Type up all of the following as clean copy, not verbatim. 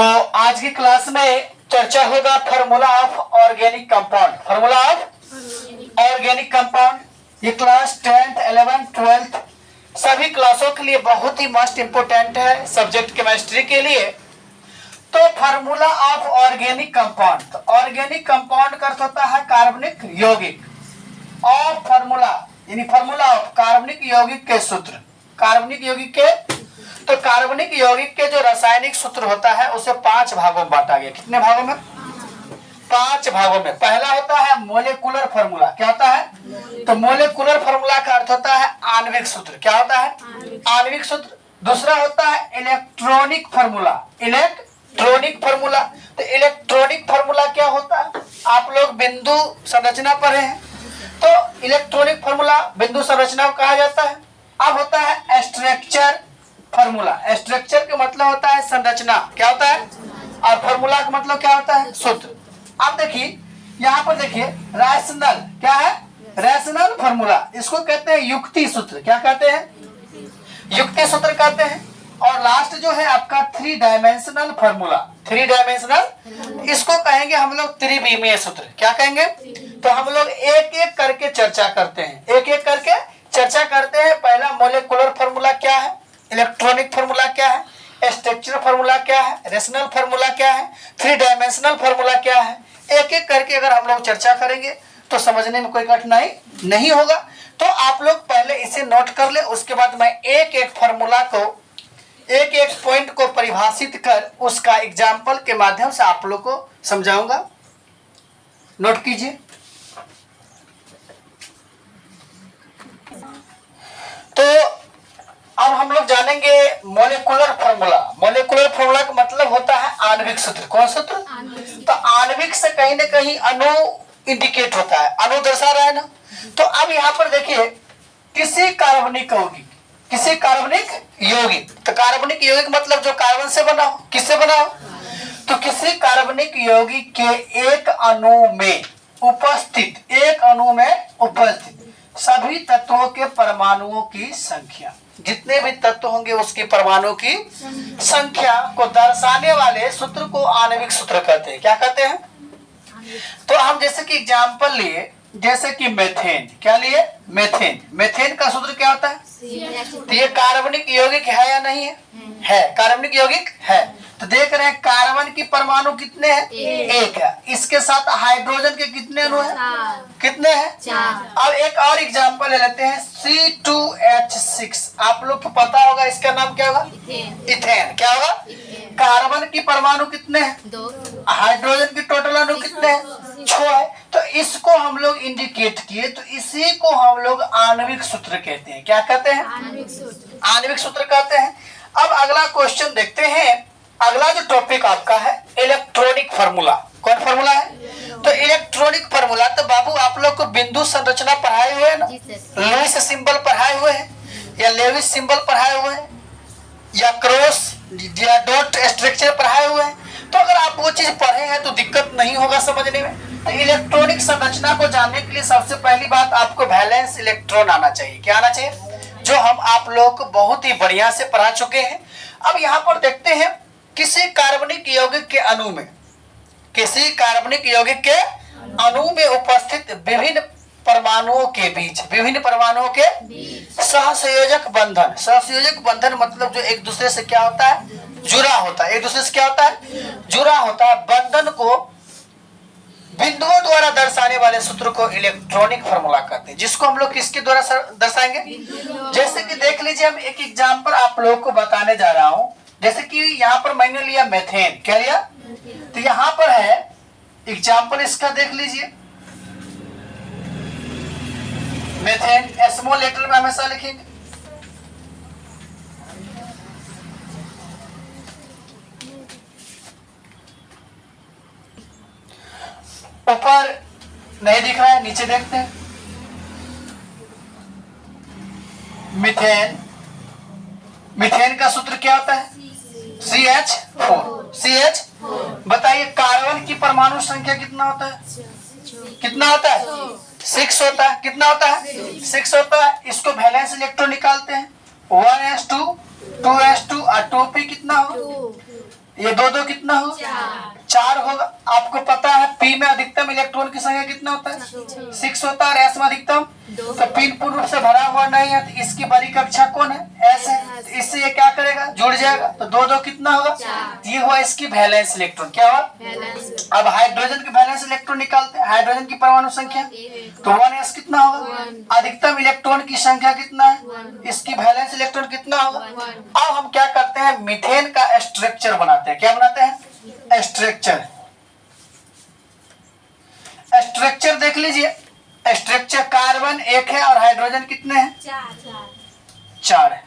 तो आज की क्लास में चर्चा होगा formula of organic compound. Formula of organic compound ये क्लास 10th 11th 12th सभी क्लासों के लिए बहुत ही मस्ट इंपोर्टेंट है सब्जेक्ट केमिस्ट्री के लिए। तो फार्मूला ऑफ ऑर्गेनिक कंपाउंड, तो ऑर्गेनिक कंपाउंड का अर्थ होता है कार्बनिक यौगिक। ऑफ फार्मूला यानी फार्मूला ऑफ कार्बनिक यौगिक के सूत्र, कार्बनिक यौगिक के, तो कार्बनिक यौगिक के जो रासायनिक सूत्र होता है उसे 5 भागों में बांटा गया। कितने भागों में? 5 भागों में। पहला होता है मोलेकुलर फार्मूला। क्या होता है? तो मोलेकुलर फार्मूला का अर्थ होता है आणविक सूत्र। क्या होता है? आणविक सूत्र। दूसरा होता है इलेक्ट्रॉनिक फार्मूला। इलेक्ट्रॉनिक फार्मूला, तो इलेक्ट्रॉनिक फार्मूला क्या होता है? आप लोग बिंदु संरचना पढ़े हैं, तो इलेक्ट्रॉनिक फार्मूला बिंदु संरचना को कहा जाता है। अब होता है स्ट्रक्चर फार्मूला। स्ट्रक्चर का मतलब होता है संरचना। क्या होता है? और फार्मूला का मतलब क्या होता है? सूत्र। अब देखिए यहाँ पर देखिए रैशनल, क्या है? रैशनल फार्मूला, इसको कहते हैं युक्ति सूत्र। क्या कहते हैं? युक्ति सूत्र कहते हैं। और लास्ट जो है आपका 3 डायमेंशनल फार्मूला, 3 डायमेंशनल, इसको कहेंगे हम लोग त्रिविमीय सूत्र। क्या कहेंगे? तो हम लोग एक एक करके चर्चा करते हैं, एक एक करके चर्चा करते हैं। पहला मोलेकुलर फार्मूला क्या है, इलेक्ट्रॉनिक फार्मूला क्या है, स्ट्रक्चरल फार्मूला क्या है, रेशनल फार्मूला क्या है, 3 डायमेंशनल फार्मूला क्या है। एक एक करके अगर हम लोग चर्चा करेंगे तो समझने में कोई कठिनाई नहीं होगा। तो आप लोग पहले इसे नोट कर ले, उसके बाद मैं एक एक फार्मूला को, एक एक पॉइंट को परिभाषित कर उसका एग्जाम्पल के माध्यम से आप लोग को समझाऊंगा। नोट कीजिए। तो अब हम लोग जानेंगे मोलेकुलर फार्मूला। मोलेकुलर फार्मूला का मतलब होता है आणविक सूत्र। कौन सूत्र? तो आणविक से कहीं ना कहीं अणु इंडिकेट होता है, अणु दर्शा रहा है ना। तो अब यहाँ पर देखिए किसी कार्बनिक यौगिक, किसी कार्बनिक यौगिक, तो कार्बनिक यौगिक मतलब जो कार्बन से बना हो। किससे बना हो? तो किसी कार्बनिक यौगिक के एक अणु में उपस्थित, एक अणु में उपस्थित सभी तत्वों के परमाणुओं की संख्या, जितने भी तत्व होंगे उसके परमाणुओं की संख्या को दर्शाने वाले सूत्र को आणविक सूत्र कहते हैं। क्या कहते हैं? तो हम जैसे कि एग्जांपल लिए, जैसे कि मेथेन। क्या लिए? मेथेन। मेथेन का सूत्र क्या होता है? तो ये कार्बनिक यौगिक है या नहीं है? है, कार्बनिक यौगिक है। तो देख रहे हैं कार्बन की परमाणु कितने हैं? एक है। इसके साथ हाइड्रोजन के कितने अणु हैं? कितने हैं? अब एक और एग्जांपल ले लेते हैं C2H6। आप लोग को पता होगा इसका नाम क्या होगा? इथेन। क्या होगा? कार्बन की परमाणु कितने हैं? 2। हाइड्रोजन की टोटल अणु कितने हैं? 6 है। तो इसको हम लोग इंडिकेट किए, तो इसी को हम लोग आणविक सूत्र कहते हैं। क्या कहते हैं? आणविक सूत्र कहते हैं। अब अगला क्वेश्चन देखते हैं। अगला जो टॉपिक आपका है इलेक्ट्रॉनिक फार्मूला। कौन फार्मूला है? तो इलेक्ट्रॉनिक फार्मूला, तो बाबू आप लोग को बिंदु संरचना पढ़ाए हुए हैं ना, लुईस सिंबल पढ़ाए हुए हैं या लेविस सिंबल पढ़ाए हुए हैं या क्रॉस या डॉट स्ट्रक्चर पढ़ाए हुए हैं। तो अगर आप वो चीज पढ़े हैं तो दिक्कत नहीं होगा समझने में। तो इलेक्ट्रॉनिक संरचना को जानने के लिए सबसे पहली बात आपको वैलेंस इलेक्ट्रॉन आना चाहिए। क्या आना चाहिए? जो हम आप लोग को बहुत ही बढ़िया से पढ़ा चुके हैं। अब यहाँ पर देखते हैं किसी कार्बनिक यौगिक के अणु में, किसी कार्बनिक यौगिक के अणु में उपस्थित विभिन्न परमाणुओं के बीच, विभिन्न परमाणुओं के सहसंयोजक बंधन। सहसंयोजक बंधन मतलब जो एक दूसरे से क्या होता है? जुड़ा होता है। एक दूसरे से क्या होता है? जुड़ा होता है। बंधन को बिंदुओं द्वारा दर्शाने वाले सूत्र को इलेक्ट्रॉनिक फार्मूला कहते हैं, जिसको हम लोग किसके द्वारा दर्शाएंगे? जैसे कि देख लीजिए, हम एक एग्जाम्पल आप लोगों को बताने जा रहा हूँ। जैसे कि यहाँ पर मैंने लिया मेथेन। क्या लिया? तो यहाँ पर है एग्जाम्पल इसका, देख लीजिए। मेथेन स्मॉल लेटर में हमेशा लिखेंगे। ऊपर नहीं दिख रहा है, नीचे देखते हैं। मीथेन, मीथेन का सूत्र क्या होता है? CH4। CH, बताइए कार्बन की परमाणु संख्या कितना होता है? कितना होता है? 6 होता है। कितना होता है? 6 होता है। इसको वैलेंस इलेक्ट्रॉन निकालते हैं। 1s2 2s2 और 2p कितना हो? ये दो दो कितना होगा? 4 होगा। आपको पता है पी में अधिकतम इलेक्ट्रॉन की संख्या कितना होता है? 6 होता है। और एस में अधिकतम, तो पी पूर्ण रूप से भरा हुआ नहीं है, तो इसकी बड़ी कक्षा कौन है? एस है। तो इससे ये क्या करेगा? जुड़ जाएगा। तो दो दो कितना होगा? ये हुआ इसकी वैलेंस इलेक्ट्रॉन। क्या हुआ? अब हाइड्रोजन की वैलेंस इलेक्ट्रॉन निकालते हैं। हाइड्रोजन की परमाणु संख्या तो 1s कितना होगा? अधिकतम इलेक्ट्रॉन की संख्या कितना है? इसकी वैलेंस इलेक्ट्रॉन कितना होगा? अब हम क्या करते हैं? मीथेन का स्ट्रक्चर बनाते हैं। क्या बनाते हैं? स्ट्रक्चर। स्ट्रक्चर देख लीजिए। स्ट्रक्चर कार्बन 1 है और हाइड्रोजन कितने हैं? 4 है।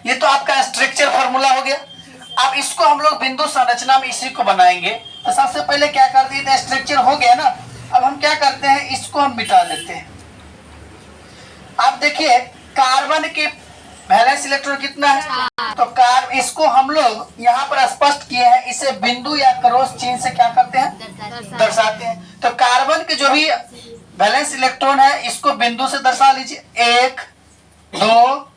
ये तो आपका स्ट्रक्चर फॉर्मूला हो गया। अब इसको हम लोग बिंदु संरचना में इसी को बनाएंगे। तो सबसे पहले क्या कर दिए थे? स्ट्रक्चर हो गया ना। अब हम क्या करते हैं? इसको हम मिटा देते हैं। अब देखिए कार्बन के वैलेंस इलेक्ट्रॉन कितना है? तो इसको हम लोग यहाँ पर स्पष्ट किए हैं। इसे बिंदु या क्रॉस चिन्ह से क्या करते हैं? दर्शाते हैं। तो कार्बन के जो भी वैलेंस इलेक्ट्रॉन है इसको बिंदु से दर्शा लीजिए। 1 2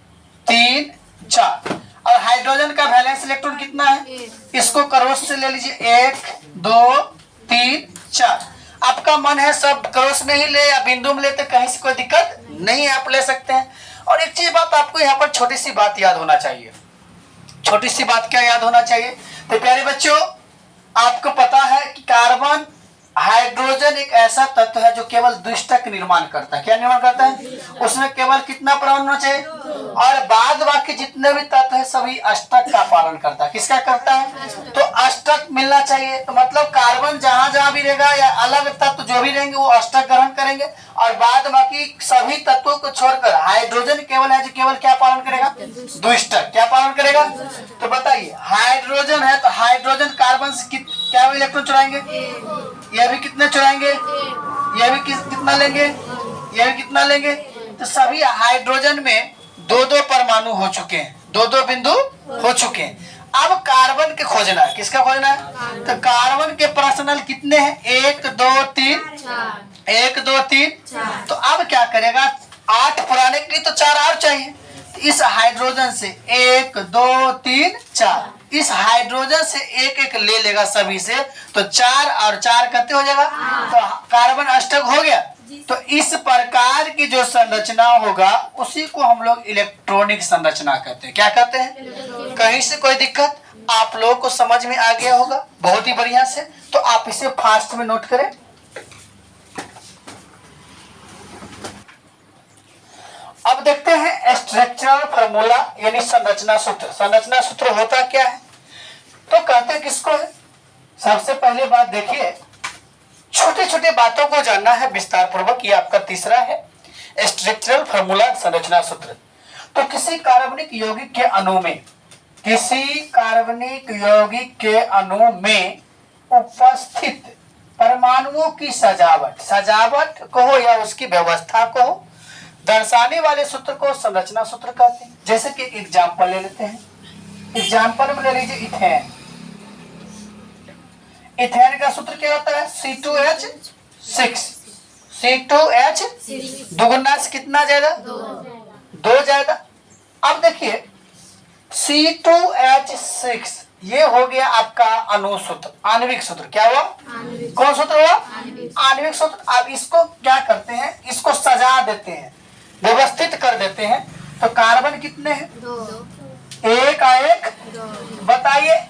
3 4। और हाइड्रोजन का वैलेंस इलेक्ट्रॉन कितना है? इसको क्रॉस से ले लीजिए। 1 2 3 4। आपका मन है सब क्रॉस में ही ले या बिंदु में ले, तो कहीं से कोई दिक्कत नहीं है, आप ले सकते हैं। और एक चीज बात आपको यहाँ पर छोटी सी बात याद होना चाहिए। छोटी सी बात क्या याद होना चाहिए? तो प्यारे बच्चों, आपको पता है कि कार्बन हाइड्रोजन एक ऐसा तत्व है जो केवल द्विष्टक निर्माण करता है। क्या निर्माण करता है? उसमें केवल कितना परमाणु होना चाहिए? और बाद बाकी जितने भी तत्व है सभी अष्टक का पालन करता है। किसका करता है? तो अष्टक मिलना चाहिए। तो मतलब कार्बन जहां जहां भी रहेगा या अलग तत्व जो भी रहेंगे वो अष्टक ग्रहण करेंगे। और बाद बाकी सभी तत्वों को छोड़कर हाइड्रोजन केवल है जो केवल क्या पालन करेगा? द्विष्टक। क्या पालन करेगा? तो बताइए, हाइड्रोजन है तो हाइड्रोजन कार्बन से क्या इलेक्ट्रॉन चुराएंगे? ये भी कितने चुराएंगे? ये भी कितना लेंगे? ये भी कितना लेंगे? तो सभी हाइड्रोजन में दो दो परमाणु हो चुके हैं, दो दो बिंदु हो चुके हैं। अब कार्बन के खोजना है। किसका खोजना है? तो कार्बन के पर्सनल कितने हैं? 1 2 3 1 2 3। तो अब क्या करेगा? 8 पुराने के लिए तो 4 और चाहिए। इस हाइड्रोजन से 1 2 3 4, इस हाइड्रोजन से एक एक ले लेगा सभी से, तो 4 और 4 कितने हो जाएगा? तो कार्बन अष्टक हो गया। तो इस प्रकार की जो संरचना होगा उसी को हम लोग इलेक्ट्रॉनिक संरचना कहते हैं। क्या कहते हैं? कहीं से कोई दिक्कत? आप लोगों को समझ में आ गया होगा बहुत ही बढ़िया से। तो आप इसे फास्ट में नोट करें। अब देखते हैं स्ट्रक्चरल फार्मूला यानी संरचना सूत्र। संरचना सूत्र होता क्या है? तो कहते हैं किसको है? सबसे पहले बात देखिए, छोटे छोटे बातों को जानना है विस्तार पूर्वक। ये आपका तीसरा है स्ट्रक्चरल फार्मूला संरचना सूत्र। तो किसी कार्बनिक यौगिक के अणु में, किसी कार्बनिक यौगिक के अणु में उपस्थित परमाणुओं की सजावट, सजावट कहो या उसकी व्यवस्था को दर्शाने वाले सूत्र को संरचना सूत्र कहते हैं। जैसे कि एग्जाम्पल ले लेते हैं। एग्जाम्पल में ले लीजिए इथेन। इथेन का सूत्र क्या होता है? C2H6। C2H दुगुना से कितना जाएगा? 2 जाएगा। अब देखिए C2H6 ये हो गया आपका अणु सूत्र, आणविक सूत्र। क्या हुआ? कौन सूत्र हुआ? आणविक सूत्र। अब इसको क्या करते हैं? इसको सजा देते हैं, व्यवस्थित कर देते हैं। तो कार्बन कितने हैं? 1 और 1। बताइए,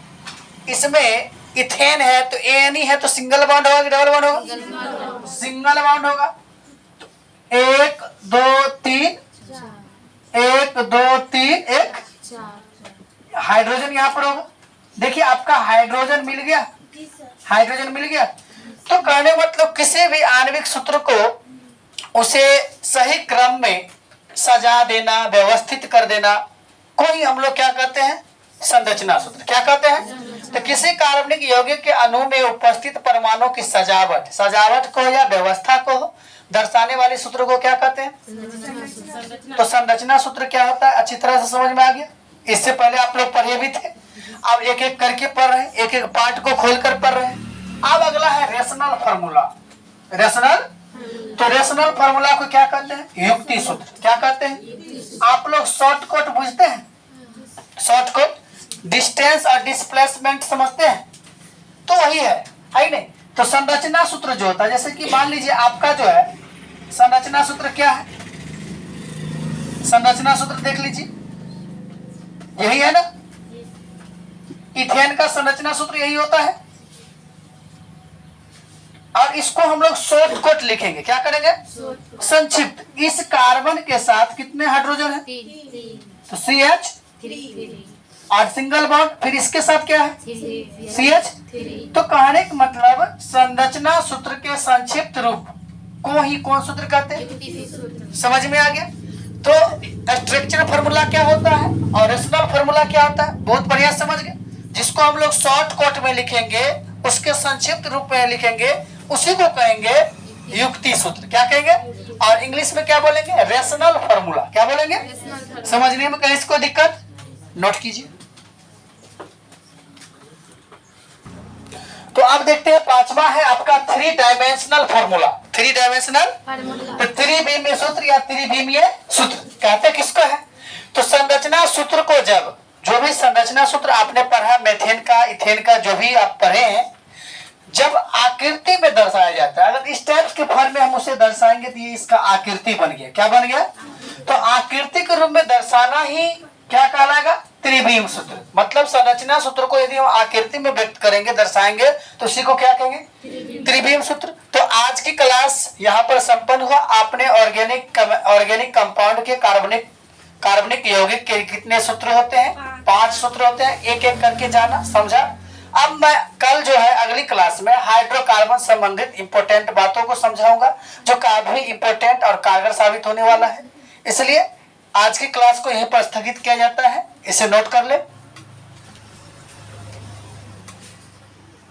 इसमें इथेन है तो एन है तो सिंगल बॉन्ड होगा कि डबल बॉन्ड होगा? सिंगल बॉन्ड होगा। 1 2 3 1 2 3 1। हाइड्रोजन यहाँ पर होगा। देखिए आपका हाइड्रोजन मिल गया, हाइड्रोजन मिल गया। तो कहने मतलब किसी भी आणविक सूत्र को उसे सही क्रम में सजा देना, व्यवस्थित कर देना, कोई हम लोग क्या कहते हैं? संरचना सूत्र। क्या कहते हैं? तो किसी कार्बनिक यौगिक के अणु में उपस्थित परमाणु की सजावट, सजावट को या व्यवस्था को दर्शाने वाले सूत्र को क्या कहते हैं? तो संरचना सूत्र क्या होता है? अच्छी तरह से समझ में आ गया। इससे पहले आप लोग पढ़े भी थे, अब एक एक करके पढ़ रहे हैं, एक एक पार्ट को खोलकर पढ़ रहे हैं। अब अगला है रेशनल फार्मूला। रेशनल, तो रेशनल फार्मूला को क्या कहते हैं? युक्ति सूत्र। क्या कहते हैं? आप लोग शॉर्टकट बुझते हैं? शॉर्टकट डिस्टेंस और डिस्प्लेसमेंट समझते हैं, तो वही है ही नहीं। तो संरचना सूत्र जो होता है, जैसे कि मान लीजिए आपका जो है संरचना सूत्र क्या है, संरचना सूत्र देख लीजिए, यही है ना, इथेन का संरचना सूत्र यही होता है। और इसको हम लोग शॉर्टकट लिखेंगे, क्या करेंगे, संक्षिप्त। इस कार्बन के साथ कितने हाइड्रोजन है, तो CH, और सिंगल बॉन्ड, फिर इसके साथ क्या है, CH। तो कहने का मतलब संरचना सूत्र के संक्षिप्त रूप को ही कौन सूत्र कहते हैं, समझ में आ गया। तो स्ट्रक्चर फार्मूला क्या होता है और रेशनल फार्मूला क्या होता है, बहुत बढ़िया समझ गए। जिसको हम लोग शॉर्टकट में लिखेंगे, उसके संक्षिप्त रूप में लिखेंगे, उसी को कहेंगे युक्ति सूत्र, क्या कहेंगे, और इंग्लिश में क्या बोलेंगे, रेशनल फार्मूला, क्या बोलेंगे। समझने में कहीं इसको दिक्कत, नोट कीजिए। तो अब देखते हैं पांचवा है आपका 3 डायमेंशनल फार्मूला। 3 डायमेंशनल, तो त्रिविमीय सूत्र या त्रिविमीय सूत्र कहते किसको है, तो संरचना सूत्र को जब जो भी संरचना सूत्र आपने पढ़ा, मेथेन का, इथेन का, जो भी आप पढ़े हैं, जब आकृति में दर्शाया जाता है, अगर इस टाइप के फॉर्म में हम उसे दर्शाएंगे तो ये इसका आकृति बन गया, क्या बन गया, तो आकृति के रूप में दर्शाना ही क्या कहलाएगा, त्रिविमीय सूत्र। मतलब संरचना सूत्र को यदि हम आकृति में व्यक्त करेंगे, दर्शाएंगे, तो उसी को क्या कहेंगे, त्रिविमीय सूत्र। तो आज की क्लास यहाँ पर संपन्न हुआ। आपने ऑर्गेनिक कंपाउंड के कार्बनिक यौगिक के कितने सूत्र होते हैं, 5 सूत्र होते हैं, एक एक करके जाना, समझा। अब मैं कल जो है अगली क्लास में हाइड्रोकार्बन संबंधित इंपोर्टेंट बातों को समझाऊंगा, जो काफी इंपोर्टेंट और कारगर साबित होने वाला है। इसलिए आज की क्लास को यहीं पर स्थगित किया जाता है, इसे नोट कर ले।